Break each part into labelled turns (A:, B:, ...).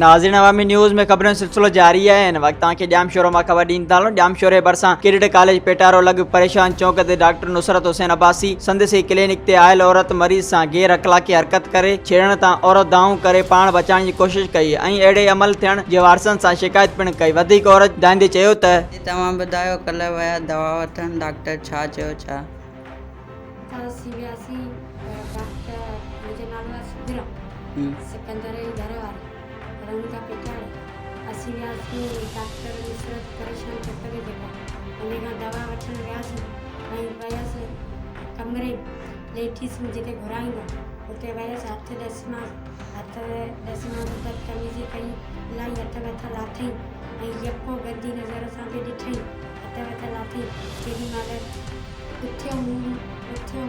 A: नाज़रीन अवामी न्यूज़ में खबरों सिलसिलो जारी है। इन वक्त के जाम शोरों में खबर ॾींदा हलूं। जाम शोरे बरसा कैडेट कॉलेज पेटारो लग परेशान चौक ते डॉक्टर नुसरत हुसैन अब्बासी संदसी क्लिनिक ते आयल औरत मरीज से गैर अखलाकी हरकत करे छेड़ण तां औरत दाऊं करे पाण बचाइण की कोशिश कई ऐं अहिड़े अमल थियण जे वारसनि सां शिकायत पिण कई। वधीक औरत दांदे चयो त
B: तव्हां ॿुधायो कल्ह विया दवा वठण डॉक्टर छा चयो छा?
C: सिकंदर जी घर वारी रंगा पेटाड़े असीं वियासीं डॉक्टर नुसरत परेशान चक्कर जेका उन खां दवा वठण वियासीं ऐं वियसि कमरे लेठीसि जिते घुराईंदा उते वियसि हथ ॾसमांसि बदतमीज़ी कई, इलाही हथ वथ लाथई ऐं यको गंदी नज़र सां बि ॾिठई, हथ वथ लाथई। केॾी महिल उथियो मूं चयो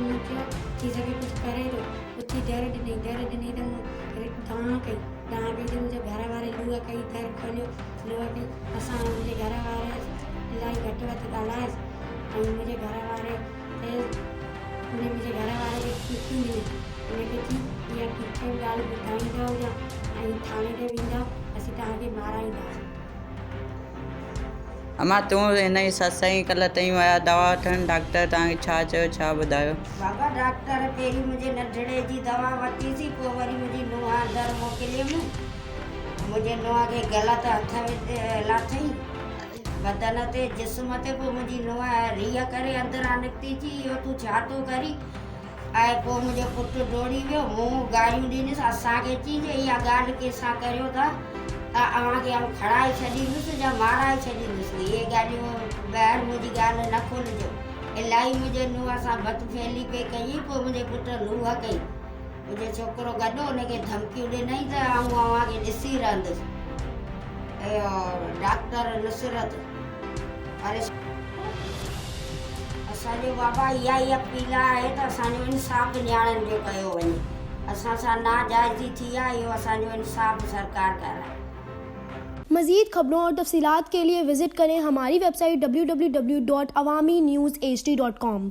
C: थी सघे कुझु करे थो, उथी दर ॾिनई त मूं दाण कई त मुंहिंजे घर वारे लूह कई, दर खोलियो लूह कई। असां मुंहिंजे घर वारे इलाही घटि वधि ॻाल्हायसि ऐं मुंहिंजे घर वारे खे खीखी ॾिनी। उनखे चई इहा खीखे ॻाल्हि ॿुधाईंदव या ऐं थाणे ते वेंदव असीं तव्हांखे माराईंदासीं।
B: अम्मा तूं हिन जी ससु कल्ह ताईं विया दवा वठण डॉक्टर तव्हांखे छा चयो छा ॿुधायो?
D: बाबा डॉक्टर पहिरीं मुंहिंजे नंढड़े जी दवा वरितीसीं, पोइ वरी मुंहिंजी नुंहुं अंदरि मोकिलियमि। मुंहिंजे नुंहुं खे ग़लति हथ लाथई बदन ते जिस्म ते। पोइ मुंहिंजी नुंहुं रीह करे अंदरां निकिती चई इहो तूं छा थो करी? ऐं पोइ मुंहिंजो पुटु डोड़ी वियो, मूं गारियूं ॾिनसि। असांखे चई जे इहा ॻाल्हि कंहिंसां करियो था त अव्हांखे आउं खड़ाए छॾींदुसि या माराए छॾींदुसि। इहे ॻाल्हियूं ॿाहिरि मुंहिंजी ॻाल्हि न खोलिजो। इलाही मुंहिंजे नुंहुं सां बदफेली पे कई। पोइ मुंहिंजे पुटु लूह कई, मुंहिंजो छोकिरो गॾु हुनखे धमकियूं ॾिनई त आउं अव्हांखे ॾिसी रहंदुसि। डॉक्टर नुसरत असांजो बाबा इहा ई अपील आहे त असांजो इंसाफ़ न्याणियुनि जो कयो वञे। असां सां नाजाइज़ी थी आहे, इहो असांजो इंसाफ़ सरकार कराए।
E: मज़ीद खबरों और तफसीलात के लिए विजिट करें हमारी वेबसाइट www.awamiNewsHD.com।